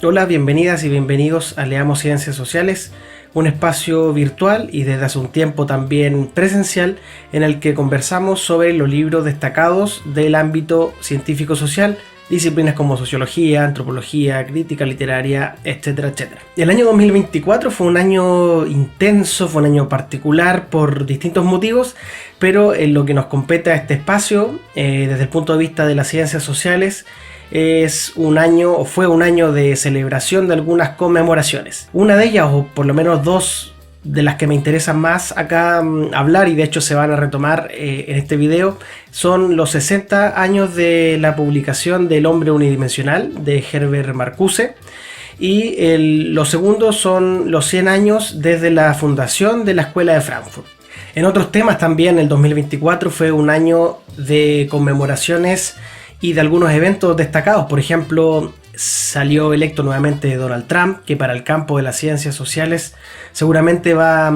Hola, bienvenidas y bienvenidos a Leamos Ciencias Sociales, un espacio virtual y desde hace un tiempo también presencial en el que conversamos sobre los libros destacados del ámbito científico-social, disciplinas como sociología, antropología, crítica literaria, etcétera, etcétera. El año 2024 fue un año intenso, fue un año particular por distintos motivos, pero en lo que nos compete a este espacio, desde el punto de vista de las ciencias sociales, es un año o fue un año de celebración de algunas conmemoraciones. Una de ellas, o por lo menos dos de las que me interesan más acá hablar, y de hecho se van a retomar en este video, son los 60 años de la publicación del Hombre Unidimensional de Herbert Marcuse, y los segundos son los 100 años desde la fundación de la Escuela de Frankfurt. En otros temas también el 2024 fue un año de conmemoraciones y de algunos eventos destacados. Por ejemplo, salió electo nuevamente Donald Trump, que para el campo de las ciencias sociales seguramente va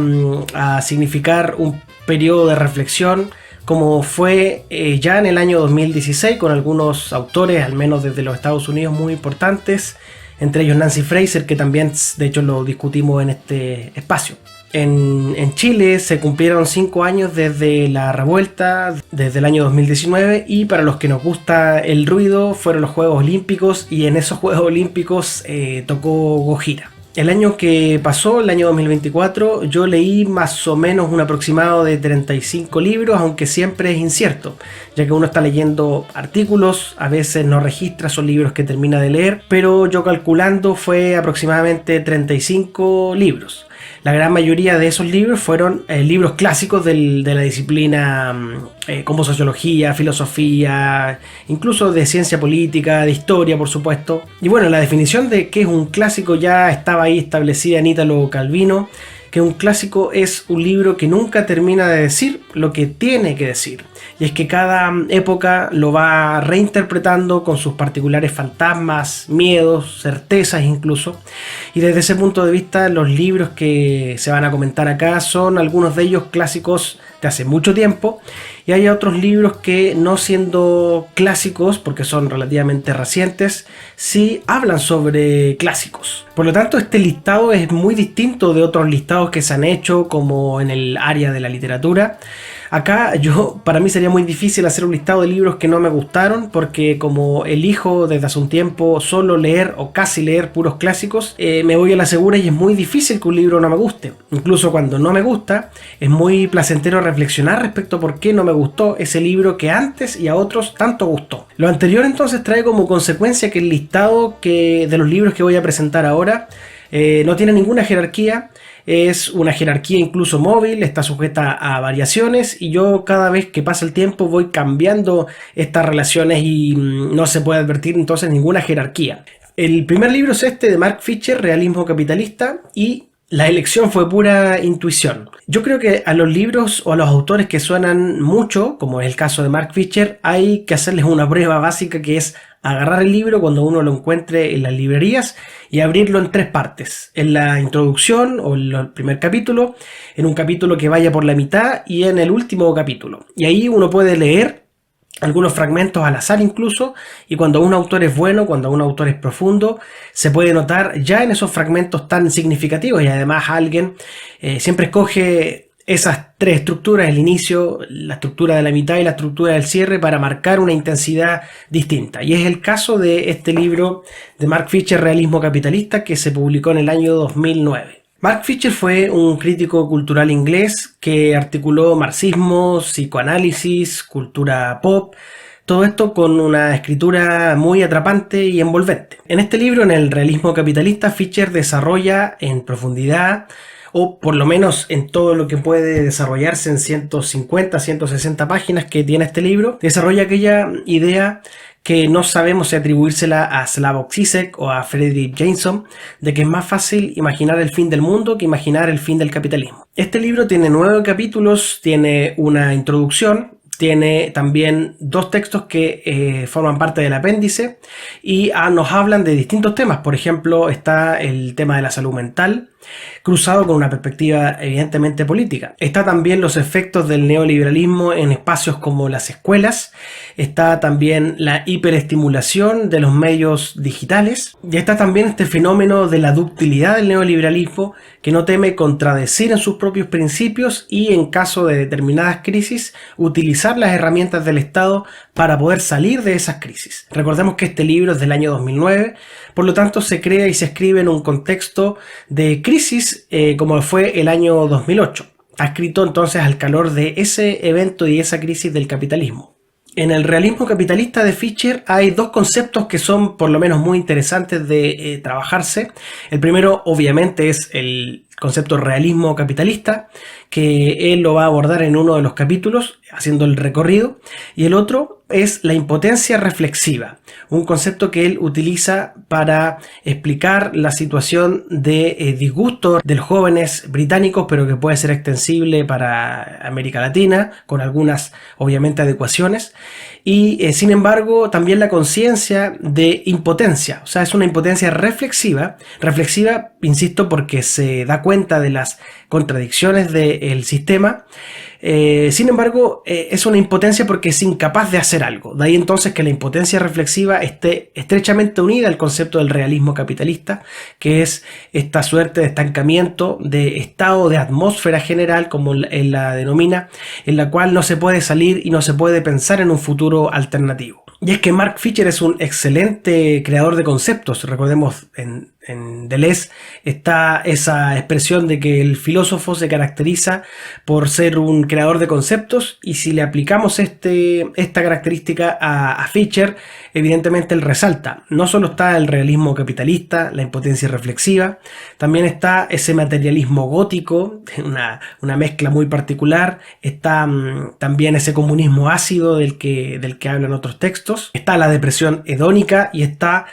a significar un periodo de reflexión, como fue ya en el año 2016 con algunos autores, al menos desde los Estados Unidos, muy importantes, entre ellos Nancy Fraser, que también de hecho lo discutimos en este espacio. En Chile se cumplieron 5 años desde la revuelta, desde el año 2019, y para los que nos gusta el ruido fueron los Juegos Olímpicos, y en esos Juegos Olímpicos tocó Gojira. El año que pasó, el año 2024, yo leí más o menos un aproximado de 35 libros, aunque siempre es incierto, ya que uno está leyendo artículos, a veces no registra, son libros que termina de leer, pero yo calculando fue aproximadamente 35 libros. La gran mayoría de esos libros fueron libros clásicos de la disciplina como sociología, filosofía, incluso de ciencia política, de historia, por supuesto. Y bueno, la definición de qué es un clásico ya estaba ahí establecida en Italo Calvino, que un clásico es un libro que nunca termina de decir lo que tiene que decir. Y es que cada época lo va reinterpretando con sus particulares fantasmas, miedos, certezas incluso. Y desde ese punto de vista, los libros que se van a comentar acá son algunos de ellos clásicos de hace mucho tiempo. Y hay otros libros que, no siendo clásicos, porque son relativamente recientes, sí hablan sobre clásicos. Por lo tanto, este listado es muy distinto de otros listados que se han hecho, como en el área de la literatura. Acá para mí sería muy difícil hacer un listado de libros que no me gustaron, porque como elijo desde hace un tiempo solo leer o casi leer puros clásicos, me voy a la segura y es muy difícil que un libro no me guste. Incluso cuando no me gusta, es muy placentero reflexionar respecto a por qué no me gustó ese libro que antes y a otros tanto gustó. Lo anterior entonces trae como consecuencia que el listado de los libros que voy a presentar ahora no tiene ninguna jerarquía. Es una jerarquía incluso móvil, está sujeta a variaciones, y yo cada vez que pasa el tiempo voy cambiando estas relaciones y no se puede advertir entonces ninguna jerarquía. El primer libro es este de Mark Fisher, Realismo Capitalista, y la elección fue pura intuición. Yo creo que a los libros o a los autores que suenan mucho, como es el caso de Mark Fisher, hay que hacerles una prueba básica, que es agarrar el libro cuando uno lo encuentre en las librerías y abrirlo en 3 partes. En la introducción o en el primer capítulo, en un capítulo que vaya por la mitad y en el último capítulo. Y ahí uno puede leer algunos fragmentos al azar incluso, y cuando un autor es bueno, cuando un autor es profundo, se puede notar ya en esos fragmentos tan significativos. Y además alguien siempre escoge esas 3 estructuras, el inicio, la estructura de la mitad y la estructura del cierre, para marcar una intensidad distinta. Y es el caso de este libro de Mark Fisher, Realismo Capitalista, que se publicó en el año 2009. Mark Fisher fue un crítico cultural inglés que articuló marxismo, psicoanálisis, cultura pop, todo esto con una escritura muy atrapante y envolvente. En este libro, en el Realismo Capitalista, Fisher desarrolla en profundidad, o por lo menos en todo lo que puede desarrollarse en 150, 160 páginas que tiene este libro, desarrolla aquella idea que no sabemos si atribuírsela a Slavoj Žižek o a Fredric Jameson, de que es más fácil imaginar el fin del mundo que imaginar el fin del capitalismo. Este libro tiene 9 capítulos, tiene una introducción, tiene también 2 textos que forman parte del apéndice y nos hablan de distintos temas. Por ejemplo, está el tema de la salud mental, cruzado con una perspectiva evidentemente política. Está también los efectos del neoliberalismo en espacios como las escuelas, está también la hiperestimulación de los medios digitales, y está también este fenómeno de la ductilidad del neoliberalismo, que no teme contradecir en sus propios principios y, en caso de determinadas crisis, utilizar las herramientas del Estado para poder salir de esas crisis. Recordemos que este libro es del año 2009, por lo tanto se crea y se escribe en un contexto de crisis como fue el año 2008. Está escrito entonces al calor de ese evento y esa crisis del capitalismo. En el realismo capitalista de Fischer hay dos conceptos que son por lo menos muy interesantes de trabajarse. El primero obviamente es el concepto realismo capitalista, que él lo va a abordar en uno de los capítulos, haciendo el recorrido, y el otro es la impotencia reflexiva, un concepto que él utiliza para explicar la situación de disgusto de los jóvenes británicos, pero que puede ser extensible para América Latina, con algunas obviamente adecuaciones, y sin embargo también la conciencia de impotencia, o sea, es una impotencia reflexiva, insisto, porque se da cuenta de las contradicciones del sistema. Sin embargo, es una impotencia porque es incapaz de hacer algo. De ahí entonces que la impotencia reflexiva esté estrechamente unida al concepto del realismo capitalista, que es esta suerte de estancamiento, de estado de atmósfera general, como él la denomina, en la cual no se puede salir y no se puede pensar en un futuro alternativo. Y es que Mark Fischer es un excelente creador de conceptos. Recordemos, en Deleuze está esa expresión de que el filósofo se caracteriza por ser un creador de conceptos, y si le aplicamos esta característica a Fischer, evidentemente él resalta. No solo está el realismo capitalista, la impotencia reflexiva, también está ese materialismo gótico, una mezcla muy particular, está también ese comunismo ácido del que hablan otros textos, está la depresión hedónica y está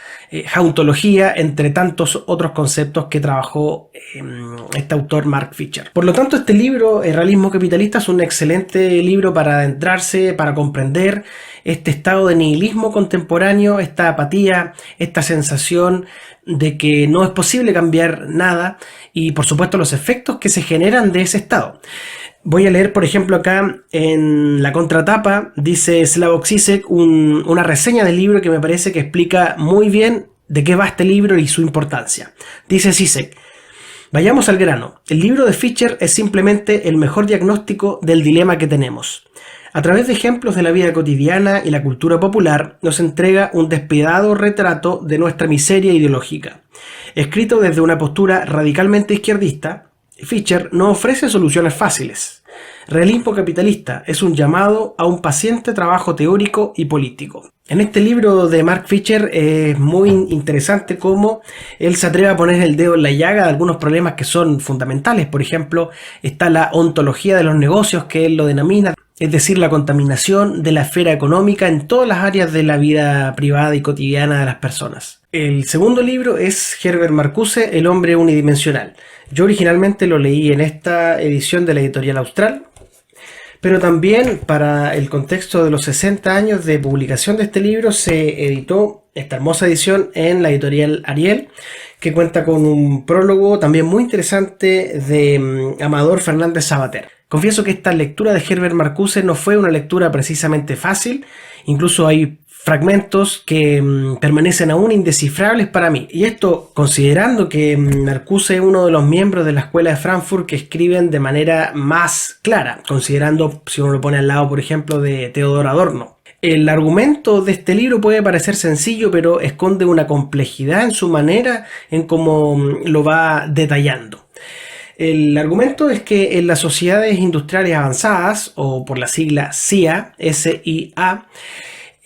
jauntología, entre tantos otros conceptos que trabajó este autor Mark Fischer. Por lo tanto, este libro, El realismo capitalista, es un excelente libro para adentrarse, para comprender este estado de nihilismo contemporáneo, esta apatía, esta sensación de que no es posible cambiar nada, y por supuesto los efectos que se generan de ese estado. Voy a leer, por ejemplo, acá en la contratapa, dice Slavoj Žižek, una reseña del libro que me parece que explica muy bien de qué va este libro y su importancia. Dice Žižek: vayamos al grano. El libro de Fischer es simplemente el mejor diagnóstico del dilema que tenemos. A través de ejemplos de la vida cotidiana y la cultura popular, nos entrega un despiadado retrato de nuestra miseria ideológica. Escrito desde una postura radicalmente izquierdista, Fischer no ofrece soluciones fáciles. Realismo capitalista es un llamado a un paciente trabajo teórico y político. En este libro de Mark Fischer es muy interesante cómo él se atreve a poner el dedo en la llaga de algunos problemas que son fundamentales. Por ejemplo, está la ontología de los negocios, que él lo denomina, es decir, la contaminación de la esfera económica en todas las áreas de la vida privada y cotidiana de las personas. El segundo libro es Herbert Marcuse, El hombre unidimensional. Yo originalmente lo leí en esta edición de la Editorial Austral, pero también para el contexto de los 60 años de publicación de este libro se editó esta hermosa edición en la Editorial Ariel, que cuenta con un prólogo también muy interesante de Amador Fernández Sabater. Confieso que esta lectura de Herbert Marcuse no fue una lectura precisamente fácil, incluso hay fragmentos que permanecen aún indescifrables para mí. Y esto considerando que Marcuse es uno de los miembros de la Escuela de Frankfurt que escriben de manera más clara, considerando, si uno lo pone al lado, por ejemplo, de Theodor Adorno. El argumento de este libro puede parecer sencillo, pero esconde una complejidad en su manera en cómo lo va detallando. El argumento es que en las sociedades industriales avanzadas, o por la sigla SIA, S-I-A,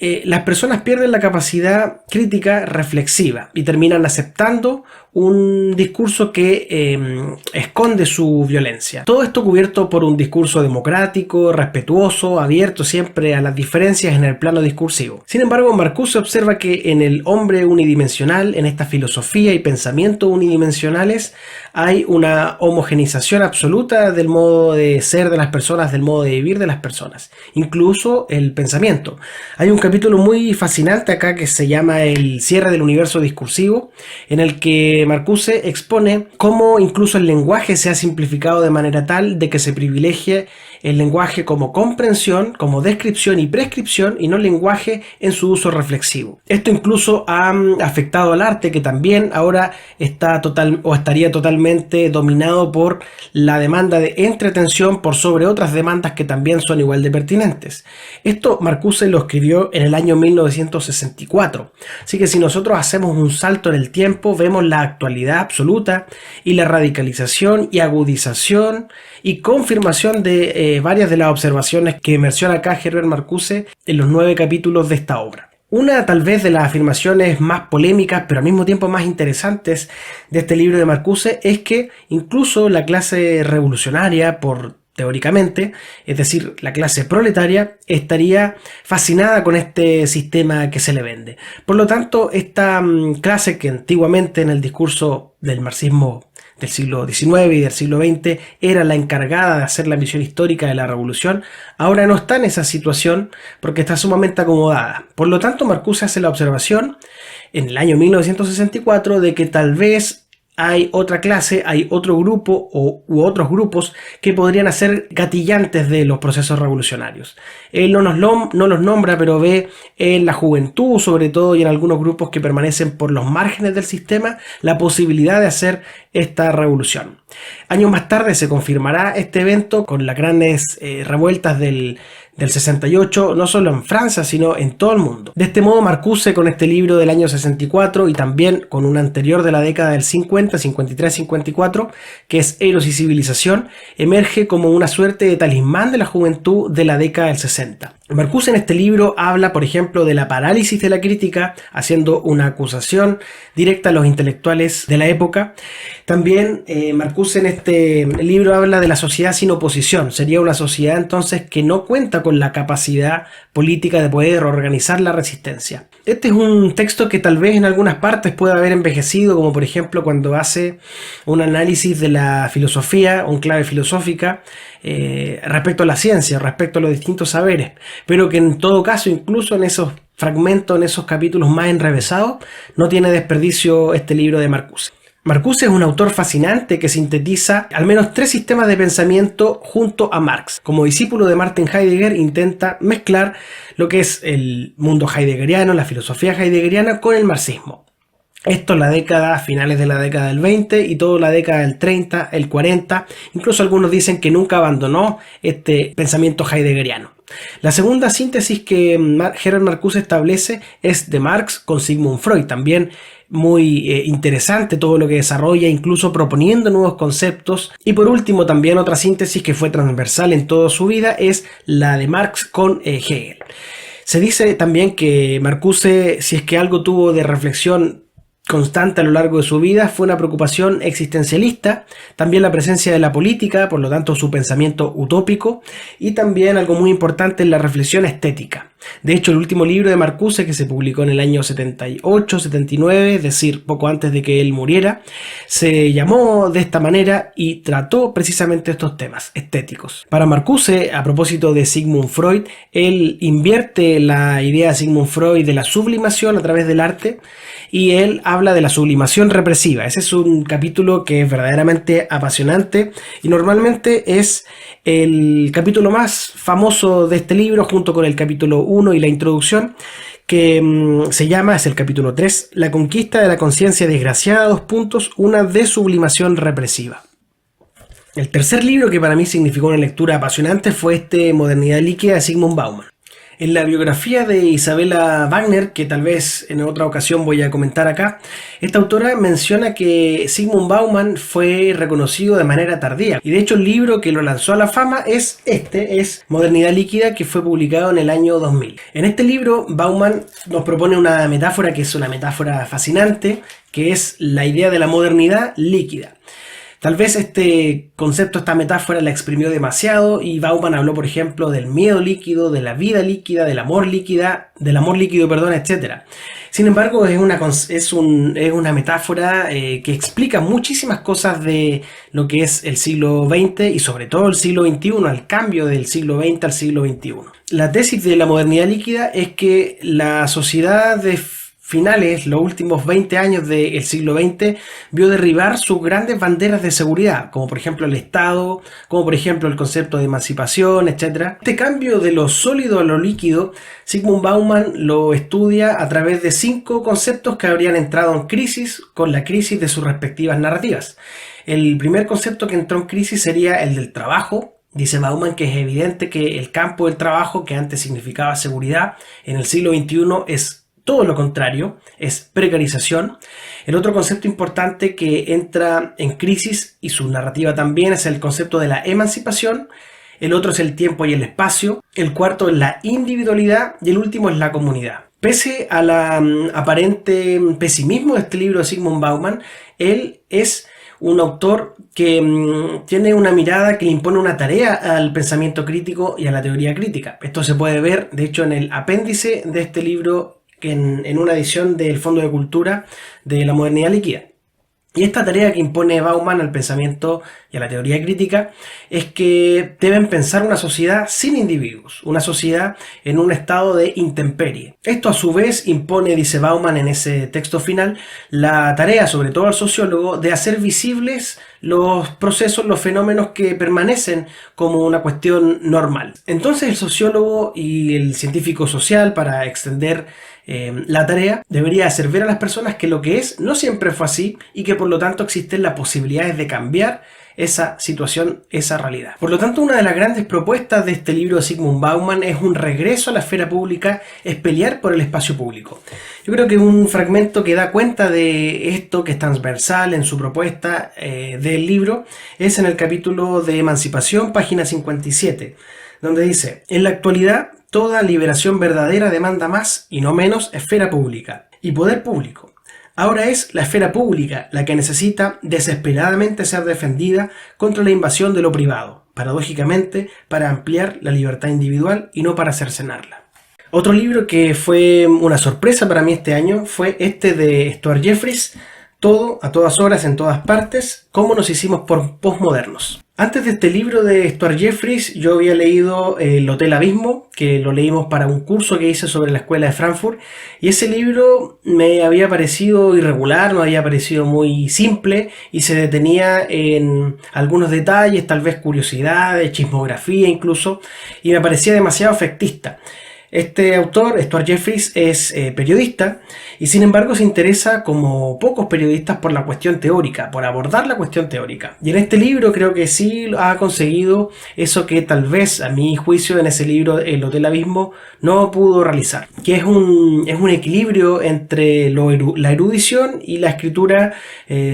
las personas pierden la capacidad crítica reflexiva y terminan aceptando un discurso que esconde su violencia. Todo esto cubierto por un discurso democrático, respetuoso, abierto siempre a las diferencias en el plano discursivo. Sin embargo, Marcuse observa que en el hombre unidimensional, en esta filosofía y pensamiento unidimensionales, hay una homogenización absoluta del modo de ser de las personas, del modo de vivir de las personas, incluso el pensamiento. Hay un capítulo muy fascinante acá que se llama El cierre del universo discursivo, en el que Marcuse expone cómo incluso el lenguaje se ha simplificado de manera tal de que se privilegie el lenguaje como comprensión, como descripción y prescripción, y no el lenguaje en su uso reflexivo. Esto incluso ha afectado al arte, que también ahora estaría totalmente dominado por la demanda de entretención por sobre otras demandas que también son igual de pertinentes. Esto Marcuse lo escribió en el año 1964. Así que si nosotros hacemos un salto en el tiempo, vemos la actualidad absoluta y la radicalización y agudización y confirmación de varias de las observaciones que menciona acá Herbert Marcuse en los 9 capítulos de esta obra. Una tal vez de las afirmaciones más polémicas pero al mismo tiempo más interesantes de este libro de Marcuse es que incluso la clase revolucionaria, teóricamente, es decir, la clase proletaria, estaría fascinada con este sistema que se le vende. Por lo tanto, esta clase que antiguamente en el discurso del marxismo del siglo XIX y del siglo XX era la encargada de hacer la visión histórica de la revolución, ahora no está en esa situación porque está sumamente acomodada. Por lo tanto, Marcuse hace la observación en el año 1964 de que tal vez hay otra clase, hay otro grupo u otros grupos que podrían ser gatillantes de los procesos revolucionarios. Él no los nombra, pero ve en la juventud, sobre todo, y en algunos grupos que permanecen por los márgenes del sistema, la posibilidad de hacer esta revolución. Años más tarde se confirmará este evento con las grandes revueltas del 68, no solo en Francia, sino en todo el mundo. De este modo, Marcuse, con este libro del año 64 y también con un anterior de la década del 50, 53-54, que es Eros y Civilización, emerge como una suerte de talismán de la juventud de la década del 60. Marcuse en este libro habla, por ejemplo, de la parálisis de la crítica, haciendo una acusación directa a los intelectuales de la época. También Marcuse en este libro habla de la sociedad sin oposición. Sería una sociedad entonces que no cuenta con la capacidad política de poder organizar la resistencia. Este es un texto que tal vez en algunas partes pueda haber envejecido, como por ejemplo cuando hace un análisis de la filosofía, un clave filosófica, respecto a la ciencia, respecto a los distintos saberes, pero que en todo caso, incluso en esos fragmentos, en esos capítulos más enrevesados, no tiene desperdicio este libro de Marcuse. Marcuse es un autor fascinante que sintetiza al menos 3 sistemas de pensamiento junto a Marx. Como discípulo de Martin Heidegger, intenta mezclar lo que es el mundo heideggeriano, la filosofía heideggeriana, con el marxismo. Esto en la década, finales de la década del 20 y toda la década del 30, el 40, incluso algunos dicen que nunca abandonó este pensamiento heideggeriano. La segunda síntesis que Herbert Marcuse establece es de Marx con Sigmund Freud, también muy interesante todo lo que desarrolla, incluso proponiendo nuevos conceptos. Y por último, también otra síntesis que fue transversal en toda su vida es la de Marx con Hegel. Se dice también que Marcuse, si es que algo tuvo de reflexión constante a lo largo de su vida, fue una preocupación existencialista, también la presencia de la política, por lo tanto su pensamiento utópico, y también algo muy importante en la reflexión estética. De hecho, el último libro de Marcuse, que se publicó en el año 78-79, es decir, poco antes de que él muriera, se llamó de esta manera y trató precisamente estos temas estéticos. Para Marcuse, a propósito de Sigmund Freud, él invierte la idea de Sigmund Freud de la sublimación a través del arte, y él habla de la sublimación represiva. Ese es un capítulo que es verdaderamente apasionante y normalmente es el capítulo más famoso de este libro, junto con el capítulo 1 y la introducción, que es el capítulo 3, La conquista de la conciencia desgraciada, una desublimación represiva. El tercer libro que para mí significó una lectura apasionante fue Modernidad líquida de Zygmunt Bauman. En la biografía de Isabella Wagner, que tal vez en otra ocasión voy a comentar acá, esta autora menciona que Zygmunt Bauman fue reconocido de manera tardía. Y de hecho el libro que lo lanzó a la fama es Modernidad líquida, que fue publicado en el año 2000. En este libro Bauman nos propone una metáfora que es una metáfora fascinante, que es la idea de la modernidad líquida. Tal vez este concepto, esta metáfora la exprimió demasiado y Bauman habló, por ejemplo, del miedo líquido, de la vida líquida, del amor líquido, etc. Sin embargo, es una metáfora que explica muchísimas cosas de lo que es el siglo XX y sobre todo el siglo XXI, al cambio del siglo XX al siglo XXI. La tesis de la modernidad líquida es que la sociedad finales, los últimos 20 años del siglo XX, vio derribar sus grandes banderas de seguridad, como por ejemplo el Estado, como por ejemplo el concepto de emancipación, etc. Este cambio de lo sólido a lo líquido, Zygmunt Bauman lo estudia a través de 5 conceptos que habrían entrado en crisis con la crisis de sus respectivas narrativas. El primer concepto que entró en crisis sería el del trabajo. Dice Bauman que es evidente que el campo del trabajo, que antes significaba seguridad, en el siglo XXI es todo lo contrario, es precarización. El otro concepto importante que entra en crisis, y su narrativa también, es el concepto de la emancipación. El otro es el tiempo y el espacio. El cuarto es la individualidad. Y el último es la comunidad. Pese a la aparente pesimismo de este libro de Zygmunt Bauman, él es un autor que tiene una mirada que le impone una tarea al pensamiento crítico y a la teoría crítica. Esto se puede ver, de hecho, en el apéndice de este libro, que en una edición del Fondo de Cultura de la Modernidad Líquida. Y esta tarea que impone Bauman al pensamiento y a la teoría crítica es que deben pensar una sociedad sin individuos, una sociedad en un estado de intemperie. Esto a su vez impone, dice Bauman en ese texto final, la tarea, sobre todo al sociólogo, de hacer visibles los procesos, los fenómenos que permanecen como una cuestión normal. Entonces el sociólogo y el científico social, para extender la tarea, debería hacer ver a las personas que lo que es no siempre fue así y que por lo tanto existen las posibilidades de cambiar esa situación, esa realidad. Por lo tanto, una de las grandes propuestas de este libro de Zygmunt Bauman es un regreso a la esfera pública, es pelear por el espacio público. Yo creo que un fragmento que da cuenta de esto, que es transversal en su propuesta del libro, es en el capítulo de Emancipación, página 57, donde dice: en la actualidad, toda liberación verdadera demanda más y no menos esfera pública y poder público. Ahora es la esfera pública la que necesita desesperadamente ser defendida contra la invasión de lo privado, paradójicamente para ampliar la libertad individual y no para cercenarla. Otro libro que fue una sorpresa para mí este año fue este de Stuart Jeffries, Todo, a todas horas, en todas partes, cómo nos hicimos por posmodernos. Antes de este libro de Stuart Jeffries, yo había leído El Hotel Abismo, que lo leímos para un curso que hice sobre la escuela de Frankfurt, y ese libro me había parecido irregular, me había parecido muy simple, y se detenía en algunos detalles, tal vez curiosidades, chismografía incluso, y me parecía demasiado efectista. Este autor, Stuart Jeffries, es periodista y sin embargo se interesa, como pocos periodistas, por la cuestión teórica, por abordar la cuestión teórica. Y en este libro creo que sí ha conseguido eso que tal vez, a mi juicio, en ese libro, El Hotel Abismo, no pudo realizar. Que es un equilibrio entre la erudición y la escritura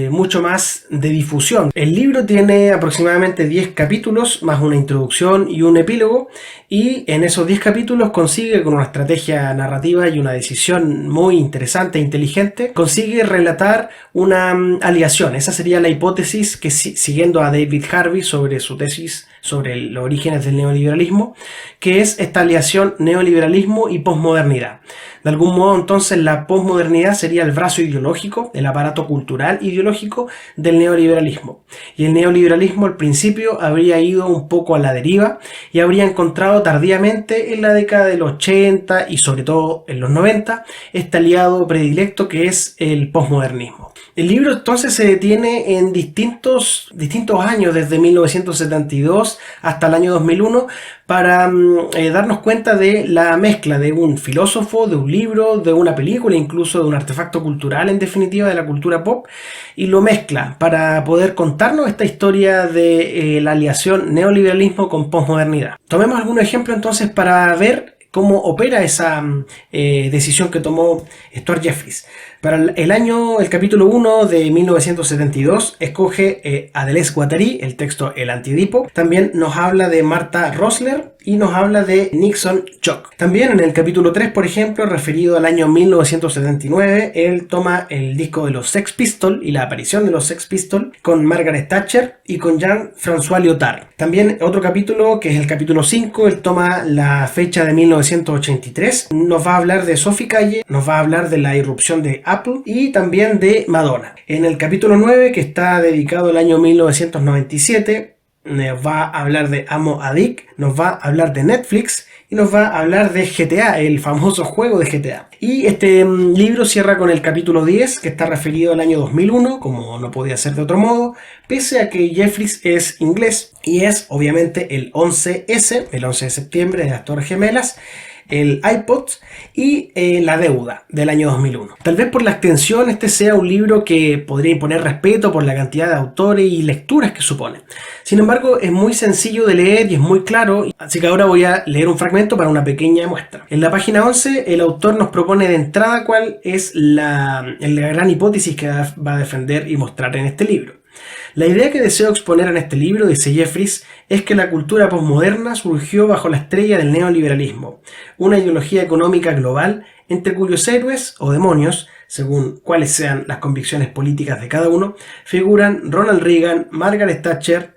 mucho más de difusión. El libro tiene aproximadamente 10 capítulos, más una introducción y un epílogo, y en esos 10 capítulos consigue, con una estrategia narrativa y una decisión muy interesante e inteligente, consigue relatar una aliación. Esa sería la hipótesis que, siguiendo a David Harvey sobre su tesis sobre los orígenes del neoliberalismo, que es esta aliación neoliberalismo y posmodernidad. De algún modo, entonces, la posmodernidad sería el brazo ideológico, el aparato cultural ideológico del neoliberalismo. Y el neoliberalismo al principio habría ido un poco a la deriva y habría encontrado tardíamente, en la década de los 80 y sobre todo en los 90, este aliado predilecto que es el posmodernismo. El libro entonces se detiene en distintos años, desde 1972 hasta el año 2001, para darnos cuenta de la mezcla de un filósofo, de un libro, de una película, incluso de un artefacto cultural, en definitiva, de la cultura pop, y lo mezcla para poder contarnos esta historia de la aliación neoliberalismo con posmodernidad. Tomemos algún ejemplo entonces para ver cómo opera esa decisión que tomó Stuart Jeffries. Para el capítulo 1 de 1972 escoge a Deleuze Guattari, el texto El Antiedipo. También nos habla de Martha Rosler y nos habla de Nixon Choc. También en el capítulo 3, por ejemplo, referido al año 1979, él toma el disco de los Sex Pistols y la aparición de los Sex Pistols con Margaret Thatcher y con Jean-François Lyotard. También otro capítulo, que es el capítulo 5, él toma la fecha de 1983, nos va a hablar de Sophie Calle, nos va a hablar de la irrupción de Apple y también de Madonna. En el capítulo 9, que está dedicado al año 1997, nos va a hablar de Amo Adik, nos va a hablar de Netflix y nos va a hablar de GTA, el famoso juego de GTA. Y este libro cierra con el capítulo 10, que está referido al año 2001, como no podía ser de otro modo, pese a que Jeffries es inglés y es obviamente el 11S, el 11 de septiembre de las Torres Gemelas, el iPod y la deuda del año 2001. Tal vez por la extensión este sea un libro que podría imponer respeto por la cantidad de autores y lecturas que supone. Sin embargo, es muy sencillo de leer y es muy claro, así que ahora voy a leer un fragmento para una pequeña muestra. En la página 11, el autor nos propone de entrada cuál es la gran hipótesis que va a defender y mostrar en este libro. La idea que deseo exponer en este libro, dice Jeffries, es que la cultura posmoderna surgió bajo la estrella del neoliberalismo, una ideología económica global entre cuyos héroes o demonios, según cuáles sean las convicciones políticas de cada uno, figuran Ronald Reagan, Margaret Thatcher,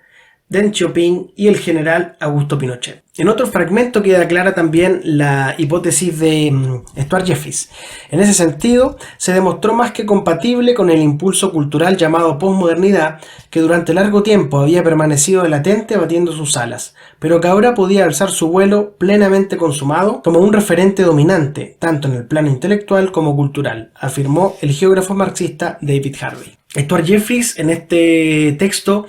Deng Xiaoping y el general Augusto Pinochet. En otro fragmento queda clara también la hipótesis de Stuart Jeffries. En ese sentido, se demostró más que compatible con el impulso cultural llamado posmodernidad, que durante largo tiempo había permanecido latente batiendo sus alas, pero que ahora podía alzar su vuelo plenamente consumado como un referente dominante, tanto en el plano intelectual como cultural, afirmó el geógrafo marxista David Harvey. Stuart Jeffries en este texto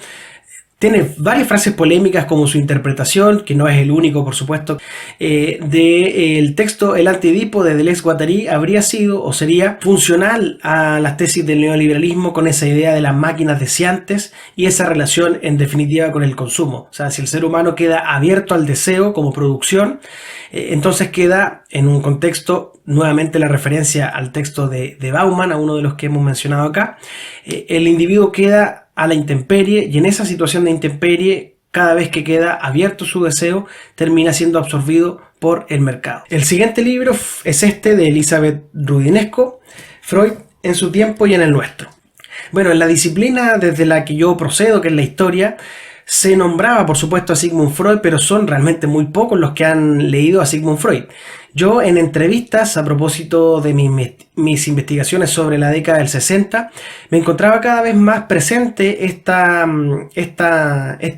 tiene varias frases polémicas como su interpretación, que no es el único por supuesto, del texto El Anti-Edipo de Deleuze Guattari habría sido o sería funcional a las tesis del neoliberalismo con esa idea de las máquinas deseantes y esa relación en definitiva con el consumo. O sea, si el ser humano queda abierto al deseo como producción, entonces queda en un contexto, nuevamente la referencia al texto de Bauman, a uno de los que hemos mencionado acá, el individuo queda a la intemperie y en esa situación de intemperie, cada vez que queda abierto su deseo, termina siendo absorbido por el mercado. El siguiente libro es este de Elizabeth Roudinesco, Freud en su tiempo y en el nuestro. Bueno, en la disciplina desde la que yo procedo, que es la historia, se nombraba por supuesto a Sigmund Freud, pero son realmente muy pocos los que han leído a Sigmund Freud. Yo en entrevistas a propósito de mis investigaciones sobre la década del 60 me encontraba cada vez más presente este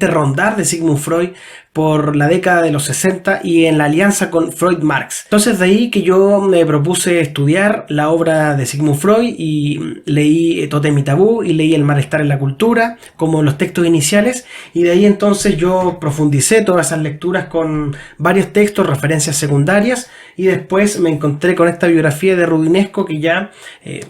rondar de Sigmund Freud por la década de los 60 y en la alianza con Freud-Marx. Entonces de ahí que yo me propuse estudiar la obra de Sigmund Freud y leí Tótem y Tabú y leí El malestar en la cultura como los textos iniciales, y de ahí entonces yo profundicé todas esas lecturas con varios textos, referencias secundarias, y después me encontré con esta biografía de Roudinesco que ya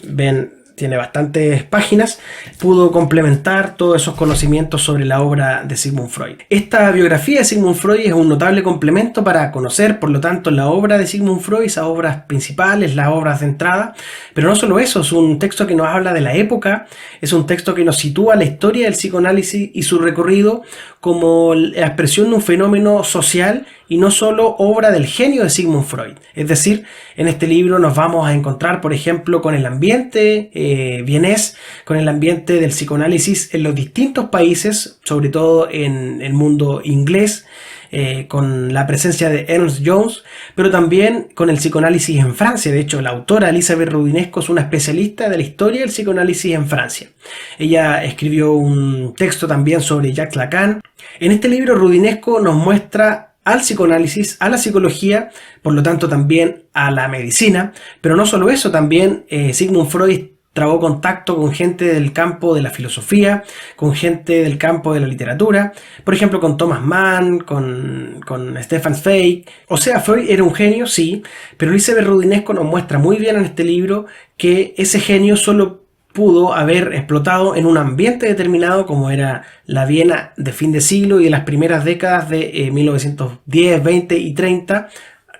ven, tiene bastantes páginas, pudo complementar todos esos conocimientos sobre la obra de Sigmund Freud. Esta biografía de Sigmund Freud es un notable complemento para conocer, por lo tanto, la obra de Sigmund Freud, esas obras principales, las obras de entrada, pero no solo eso, es un texto que nos habla de la época, es un texto que nos sitúa la historia del psicoanálisis y su recorrido como la expresión de un fenómeno social y no solo obra del genio de Sigmund Freud. Es decir, en este libro nos vamos a encontrar, por ejemplo, con el ambiente vienés, con el ambiente del psicoanálisis en los distintos países, sobre todo en el mundo inglés, con la presencia de Ernst Jones, pero también con el psicoanálisis en Francia. De hecho, la autora Elizabeth Roudinesco es una especialista de la historia del psicoanálisis en Francia. Ella escribió un texto también sobre Jacques Lacan. En este libro Roudinesco nos muestra al psicoanálisis, a la psicología, por lo tanto también a la medicina, pero no solo eso, también Sigmund Freud trabó contacto con gente del campo de la filosofía, con gente del campo de la literatura, por ejemplo con Thomas Mann, con Stefan Zweig. O sea, Freud era un genio, sí, pero Elizabeth Roudinesco nos muestra muy bien en este libro que ese genio solo pudo haber explotado en un ambiente determinado como era la Viena de fin de siglo y de las primeras décadas de 1910, 20 y 30.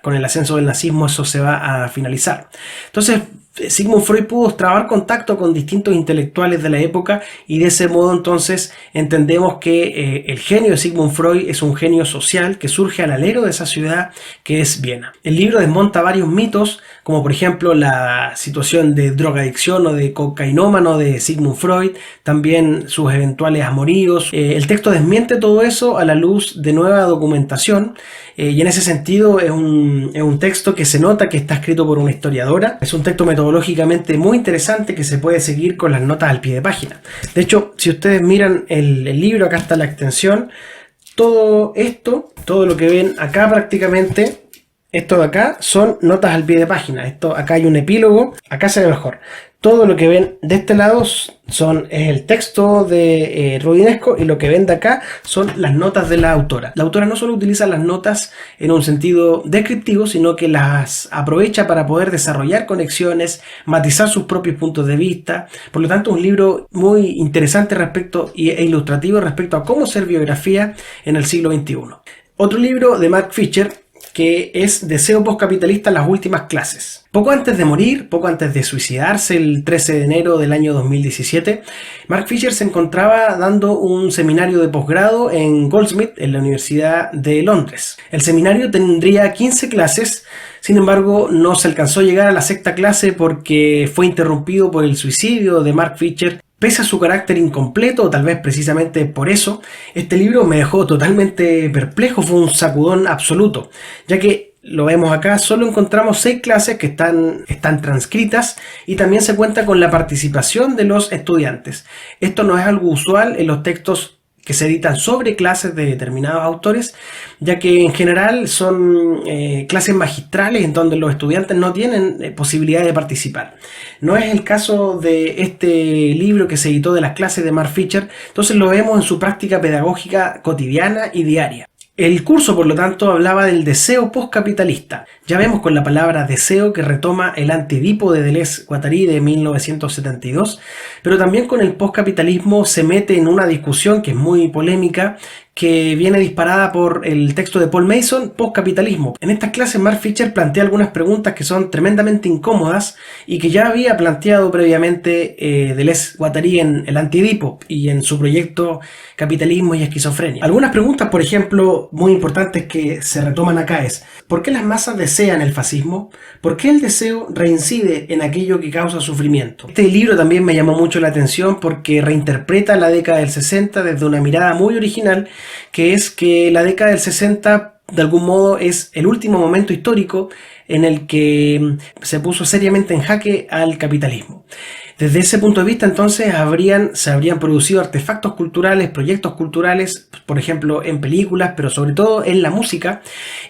Con el ascenso del nazismo eso se va a finalizar. Entonces Sigmund Freud pudo trabar contacto con distintos intelectuales de la época y de ese modo entonces entendemos que el genio de Sigmund Freud es un genio social que surge al alero de esa ciudad que es Viena. El libro desmonta varios mitos, como por ejemplo la situación de drogadicción o de cocainómano de Sigmund Freud, también sus eventuales amoríos. El texto desmiente todo eso a la luz de nueva documentación y en ese sentido es un texto que se nota que está escrito por una historiadora. Es un texto metodológicamente muy interesante que se puede seguir con las notas al pie de página. De hecho, si ustedes miran el libro, acá está la extensión, todo esto, todo lo que ven acá prácticamente, esto de acá son notas al pie de página. Esto, acá hay un epílogo, acá se ve mejor. Todo lo que ven de este lado es el texto de Rudinesco, y lo que ven de acá son las notas de la autora. La autora no solo utiliza las notas en un sentido descriptivo, sino que las aprovecha para poder desarrollar conexiones, matizar sus propios puntos de vista. Por lo tanto, un libro muy interesante e ilustrativo respecto a cómo ser biografía en el siglo XXI. Otro libro de Mark Fisher, que es Deseo postcapitalista, las últimas clases. Poco antes de morir, poco antes de suicidarse el 13 de enero del año 2017, Mark Fisher se encontraba dando un seminario de posgrado en Goldsmith, en la Universidad de Londres. El seminario tendría 15 clases, sin embargo no se alcanzó a llegar a la sexta clase porque fue interrumpido por el suicidio de Mark Fisher. Pese a su carácter incompleto, o tal vez precisamente por eso, este libro me dejó totalmente perplejo, fue un sacudón absoluto, ya que lo vemos acá, solo encontramos 6 clases que están transcritas, y también se cuenta con la participación de los estudiantes. Esto no es algo usual en los textos que se editan sobre clases de determinados autores, ya que en general son clases magistrales en donde los estudiantes no tienen posibilidad de participar. No es el caso de este libro que se editó de las clases de Mark Fisher, entonces lo vemos en su práctica pedagógica cotidiana y diaria. El curso, por lo tanto, hablaba del deseo postcapitalista. Ya vemos con la palabra deseo que retoma el Anti-Edipo de Deleuze-Guattari de 1972, pero también con el postcapitalismo se mete en una discusión que es muy polémica, que viene disparada por el texto de Paul Mason, Postcapitalismo. En estas clases Mark Fisher plantea algunas preguntas que son tremendamente incómodas y que ya había planteado previamente Deleuze-Guattari en el Anti-Edipo y en su proyecto Capitalismo y Esquizofrenia. Algunas preguntas, por ejemplo, muy importantes que se retoman acá es: ¿por qué las masas desean el fascismo? ¿Por qué el deseo reincide en aquello que causa sufrimiento? Este libro también me llamó mucho la atención porque reinterpreta la década del 60 desde una mirada muy original, que es que la década del 60 de algún modo es el último momento histórico en el que se puso seriamente en jaque al capitalismo. Desde ese punto de vista, entonces, se habrían producido artefactos culturales, proyectos culturales, por ejemplo, en películas, pero sobre todo en la música,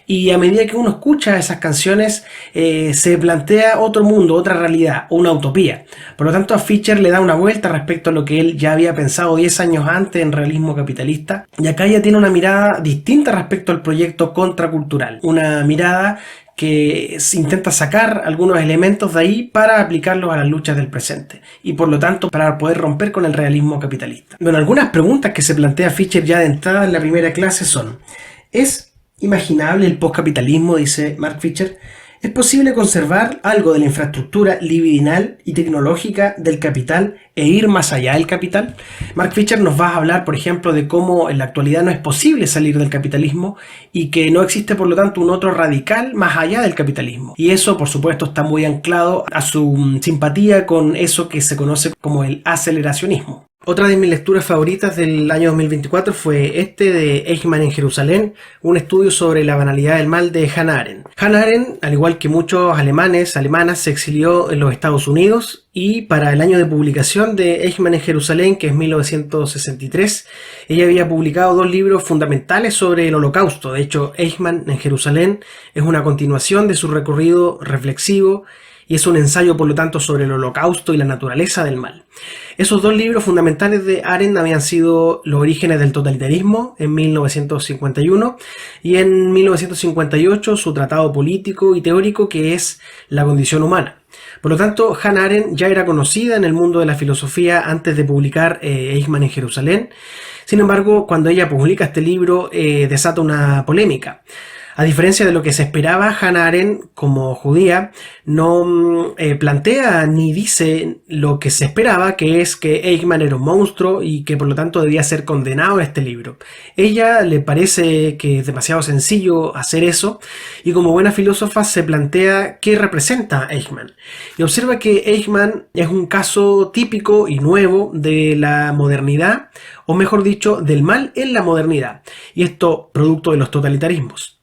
y a medida que uno escucha esas canciones, se plantea otro mundo, otra realidad, una utopía. Por lo tanto, a Fisher le da una vuelta respecto a lo que él ya había pensado 10 años antes en Realismo Capitalista, y acá ya tiene una mirada distinta respecto al proyecto contracultural, una mirada que intenta sacar algunos elementos de ahí para aplicarlos a las luchas del presente y por lo tanto para poder romper con el realismo capitalista. Bueno, algunas preguntas que se plantea Fisher ya de entrada en la primera clase son: ¿es imaginable el postcapitalismo?, dice Mark Fisher. ¿Es posible conservar algo de la infraestructura libidinal y tecnológica del capital e ir más allá del capital? Mark Fisher nos va a hablar, por ejemplo, de cómo en la actualidad no es posible salir del capitalismo y que no existe, por lo tanto, un otro radical más allá del capitalismo. Y eso, por supuesto, está muy anclado a su simpatía con eso que se conoce como el aceleracionismo. Otra de mis lecturas favoritas del año 2024 fue de Eichmann en Jerusalén, un estudio sobre la banalidad del mal de Hannah Arendt. Hannah Arendt, al igual que muchos alemanas, se exilió en los Estados Unidos, y para el año de publicación de Eichmann en Jerusalén, que es 1963, ella había publicado 2 libros fundamentales sobre el Holocausto. De hecho, Eichmann en Jerusalén es una continuación de su recorrido reflexivo y es un ensayo, por lo tanto, sobre el Holocausto y la naturaleza del mal. Esos 2 libros fundamentales de Arendt habían sido Los orígenes del totalitarismo en 1951 y en 1958 su tratado político y teórico, que es La condición humana. Por lo tanto, Hannah Arendt ya era conocida en el mundo de la filosofía antes de publicar Eichmann en Jerusalén. Sin embargo, cuando ella publica este libro, desata una polémica. A diferencia de lo que se esperaba, Hannah Arendt, como judía, no plantea ni dice lo que se esperaba, que es que Eichmann era un monstruo y que por lo tanto debía ser condenado en este libro. Ella le parece que es demasiado sencillo hacer eso, y como buena filósofa se plantea qué representa Eichmann. Y observa que Eichmann es un caso típico y nuevo de la modernidad, o mejor dicho, del mal en la modernidad, y esto producto de los totalitarismos.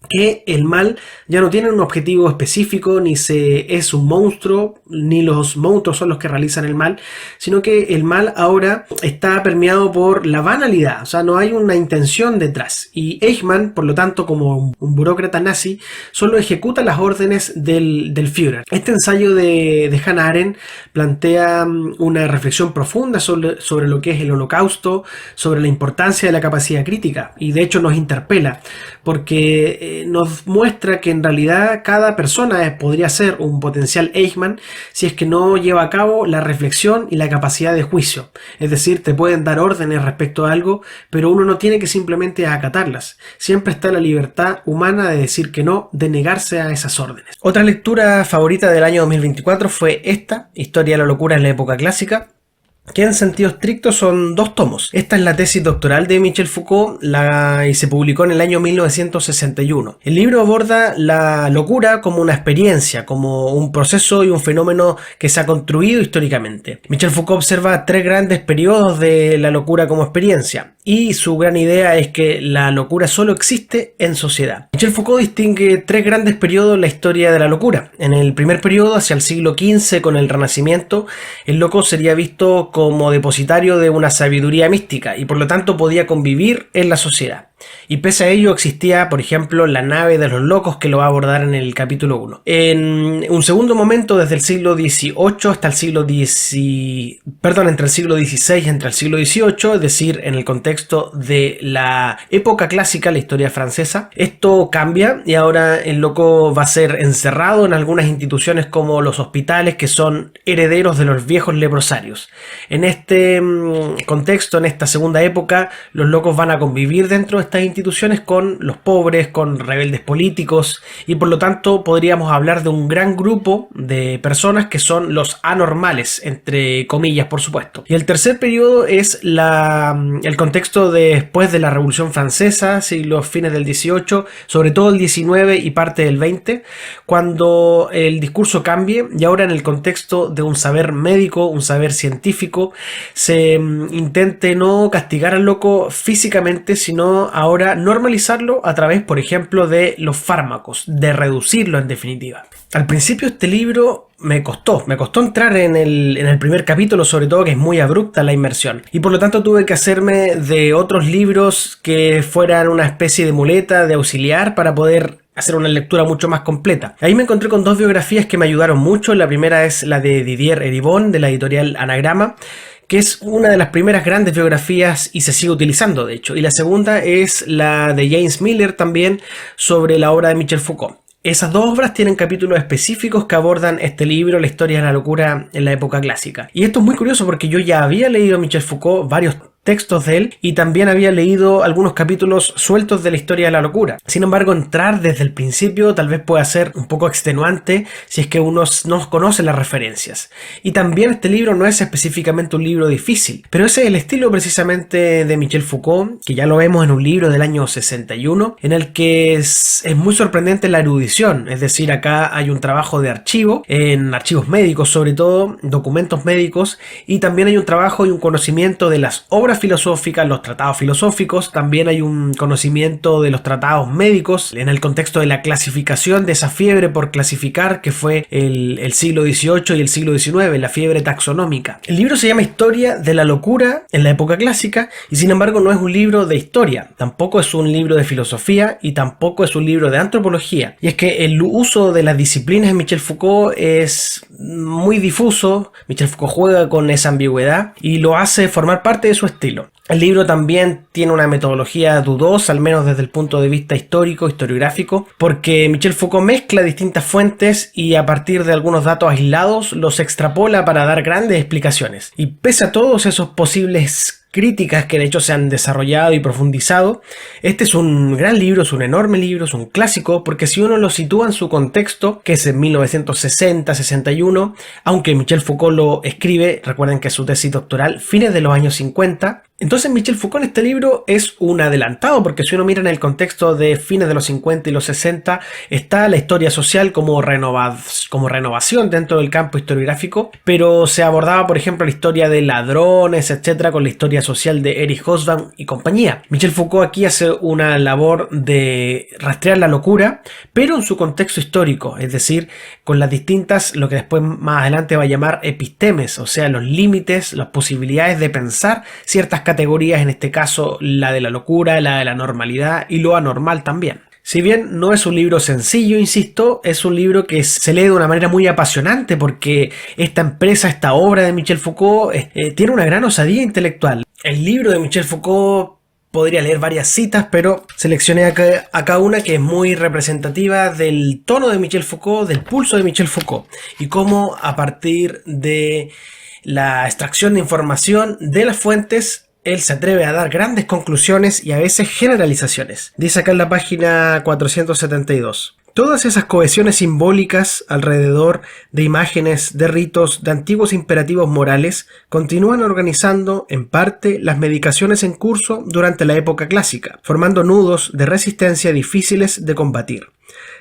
que el mal ya no tiene un objetivo específico, ni es un monstruo, ni los monstruos son los que realizan el mal, sino que el mal ahora está permeado por la banalidad, o sea, no hay una intención detrás. Y Eichmann, por lo tanto, como un burócrata nazi, solo ejecuta las órdenes del Führer. Este ensayo de Hannah Arendt plantea una reflexión profunda sobre lo que es el Holocausto, sobre la importancia de la capacidad crítica, y de hecho nos interpela, porque nos muestra que en realidad cada persona podría ser un potencial Eichmann si es que no lleva a cabo la reflexión y la capacidad de juicio. Es decir, te pueden dar órdenes respecto a algo, pero uno no tiene que simplemente acatarlas. Siempre está la libertad humana de decir que no, de negarse a esas órdenes. Otra lectura favorita del año 2024 fue esta, Historia de la locura en la época clásica, que en sentido estricto son 2 tomos. Esta es la tesis doctoral de Michel Foucault y se publicó en el año 1961. El libro aborda la locura como una experiencia, como un proceso y un fenómeno que se ha construido históricamente. Michel Foucault observa 3 grandes periodos de la locura como experiencia, y su gran idea es que la locura solo existe en sociedad. Michel Foucault distingue 3 grandes periodos en la historia de la locura. En el primer periodo, hacia el siglo XV, con el Renacimiento, el loco sería visto como depositario de una sabiduría mística y por lo tanto podía convivir en la sociedad. Y pese a ello existía, por ejemplo, la nave de los locos, que lo va a abordar en el capítulo 1. En un segundo momento, desde el siglo XVIII hasta el siglo entre el siglo XVI y entre el siglo XVIII, es decir, en el contexto de la época clásica, la historia francesa, esto cambia y ahora el loco va a ser encerrado en algunas instituciones como los hospitales, que son herederos de los viejos leprosarios. En este contexto, en esta segunda época, los locos van a convivir dentro de estas instituciones con los pobres, con rebeldes políticos, y por lo tanto podríamos hablar de un gran grupo de personas que son los anormales, entre comillas, por supuesto. Y el tercer periodo es el contexto después de la Revolución Francesa, los fines del XVIII, sobre todo el XIX y parte del XX, cuando el discurso cambie y ahora en el contexto de un saber médico, un saber científico, se intente no castigar al loco físicamente, sino ahora normalizarlo a través, por ejemplo, de los fármacos, de reducirlo en definitiva. Al principio este libro me costó entrar en el primer capítulo, sobre todo que es muy abrupta la inmersión, y por lo tanto tuve que hacerme de otros libros que fueran una especie de muleta, de auxiliar, para poder hacer una lectura mucho más completa. Ahí me encontré con 2 biografías que me ayudaron mucho. La primera es la de Didier Eribon, de la editorial Anagrama, que es una de las primeras grandes biografías y se sigue utilizando, de hecho. Y la segunda es la de James Miller, también sobre la obra de Michel Foucault. Esas 2 obras tienen capítulos específicos que abordan este libro, la historia de la locura en la época clásica. Y esto es muy curioso porque yo ya había leído a Michel Foucault, varios textos de él, y también había leído algunos capítulos sueltos de la historia de la locura. Sin embargo, entrar desde el principio tal vez pueda ser un poco extenuante si es que uno no conoce las referencias. Y también este libro no es específicamente un libro difícil, pero ese es el estilo precisamente de Michel Foucault, que ya lo vemos en un libro del año 61, en el que es muy sorprendente la erudición. Es decir, acá hay un trabajo de archivo, en archivos médicos sobre todo, documentos médicos, y también hay un trabajo y un conocimiento de las obras filosóficas, los tratados filosóficos. También hay un conocimiento de los tratados médicos en el contexto de la clasificación de esa fiebre por clasificar que fue el siglo XVIII y el siglo XIX, la fiebre taxonómica. El libro se llama Historia de la locura en la época clásica y sin embargo no es un libro de historia, tampoco es un libro de filosofía y tampoco es un libro de antropología. Y es que el uso de las disciplinas de Michel Foucault es muy difuso. Michel Foucault juega con esa ambigüedad y lo hace formar parte de su estilo. El libro también tiene una metodología dudosa, al menos desde el punto de vista histórico, historiográfico, porque Michel Foucault mezcla distintas fuentes y a partir de algunos datos aislados los extrapola para dar grandes explicaciones. Y pese a todos esos posibles críticas que de hecho se han desarrollado y profundizado, este es un gran libro, es un enorme libro, es un clásico, porque si uno lo sitúa en su contexto, que es en 1960-61, aunque Michel Foucault lo escribe, recuerden que es su tesis doctoral, fines de los años 50, entonces Michel Foucault en este libro es un adelantado, porque si uno mira en el contexto de fines de los 50 y los 60, está la historia social como renovación dentro del campo historiográfico, pero se abordaba, por ejemplo, la historia de ladrones, etcétera, con la historia social de Eric Hobsbawm y compañía. Michel Foucault aquí hace una labor de rastrear la locura, pero en su contexto histórico, es decir, con las distintas, lo que después más adelante va a llamar epistemes, o sea, los límites, las posibilidades de pensar ciertas categorías, en este caso la de la locura, la de la normalidad y lo anormal también. Si bien no es un libro sencillo, insisto, es un libro que se lee de una manera muy apasionante porque esta empresa, esta obra de Michel Foucault tiene una gran osadía intelectual. El libro de Michel Foucault podría leer varias citas, pero seleccioné acá una que es muy representativa del tono de Michel Foucault, del pulso de Michel Foucault y cómo a partir de la extracción de información de las fuentes él se atreve a dar grandes conclusiones y a veces generalizaciones. Dice acá en la página 472. Todas esas cohesiones simbólicas alrededor de imágenes, de ritos, de antiguos imperativos morales, continúan organizando, en parte, las medicaciones en curso durante la época clásica, formando nudos de resistencia difíciles de combatir.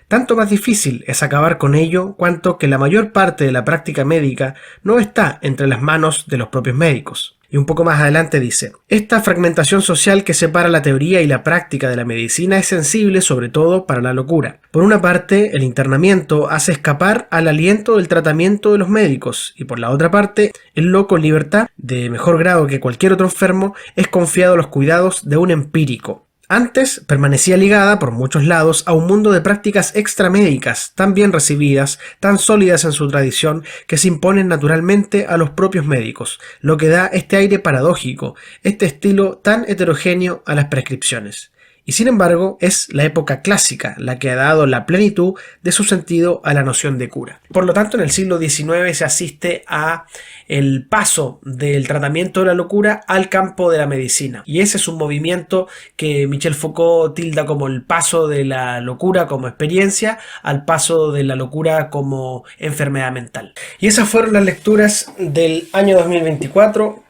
Tanto más difícil es acabar con ello cuanto que la mayor parte de la práctica médica no está entre las manos de los propios médicos. Y un poco más adelante dice, esta fragmentación social que separa la teoría y la práctica de la medicina es sensible sobre todo para la locura. Por una parte, el internamiento hace escapar al aliento del tratamiento de los médicos y por la otra parte, el loco en libertad, de mejor grado que cualquier otro enfermo, es confiado a los cuidados de un empírico. Antes permanecía ligada por muchos lados a un mundo de prácticas extramédicas tan bien recibidas, tan sólidas en su tradición, que se imponen naturalmente a los propios médicos, lo que da este aire paradójico, este estilo tan heterogéneo a las prescripciones. Y sin embargo, es la época clásica la que ha dado la plenitud de su sentido a la noción de cura. Por lo tanto, en el siglo XIX se asiste a el paso del tratamiento de la locura al campo de la medicina. Y ese es un movimiento que Michel Foucault tilda como el paso de la locura como experiencia al paso de la locura como enfermedad mental. Y esas fueron las lecturas del año 2024.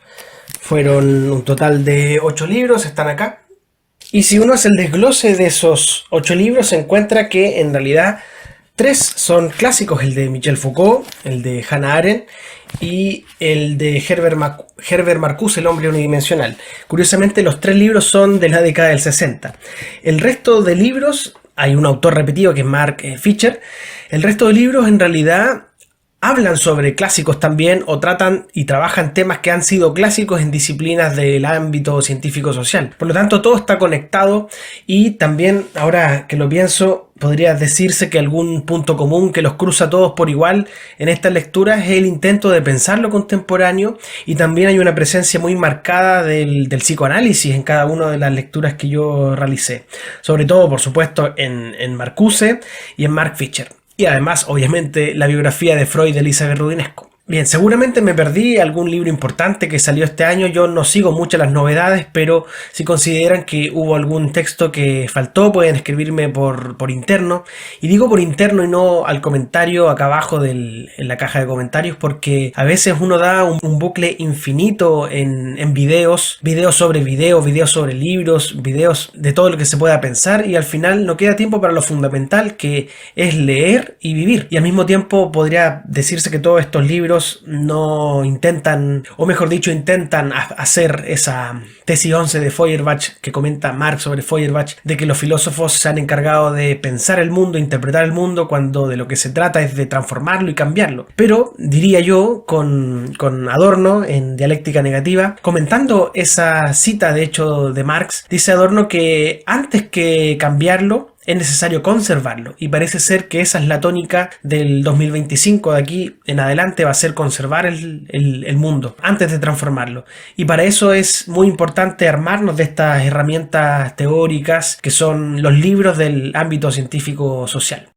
Fueron un total de 8 libros, están acá. Y si uno hace el desglose de esos 8 libros, se encuentra que en realidad 3 son clásicos, el de Michel Foucault, el de Hannah Arendt y el de Herbert Marcuse, El hombre unidimensional. Curiosamente, los 3 libros son de la década del 60. El resto de libros, hay un autor repetido que es Mark Fisher, el resto de libros en realidad hablan sobre clásicos también o tratan y trabajan temas que han sido clásicos en disciplinas del ámbito científico-social. Por lo tanto, todo está conectado y también, ahora que lo pienso, podría decirse que algún punto común que los cruza a todos por igual en estas lecturas es el intento de pensar lo contemporáneo y también hay una presencia muy marcada del psicoanálisis en cada una de las lecturas que yo realicé. Sobre todo, por supuesto, en Marcuse y en Mark Fisher. Y además, obviamente, la biografía de Freud de Elizabeth Rudinesco. Bien, seguramente me perdí algún libro importante que salió este año. Yo no sigo muchas las novedades, pero si consideran que hubo algún texto que faltó, pueden escribirme por interno. Y digo por interno y no al comentario acá abajo en la caja de comentarios, porque a veces uno da un bucle infinito en videos sobre videos, videos sobre libros, videos de todo lo que se pueda pensar y al final no queda tiempo para lo fundamental, que es leer y vivir. Y al mismo tiempo podría decirse que todos estos libros no intentan, o mejor dicho, intentan hacer esa tesis 11 de Feuerbach que comenta Marx sobre Feuerbach, de que los filósofos se han encargado de pensar el mundo, interpretar el mundo, cuando de lo que se trata es de transformarlo y cambiarlo. Pero diría yo, con Adorno en Dialéctica Negativa, comentando esa cita de hecho de Marx, dice Adorno que antes que cambiarlo es necesario conservarlo, y parece ser que esa es la tónica del 2025 de aquí en adelante, va a ser conservar el mundo antes de transformarlo, y para eso es muy importante armarnos de estas herramientas teóricas que son los libros del ámbito científico social.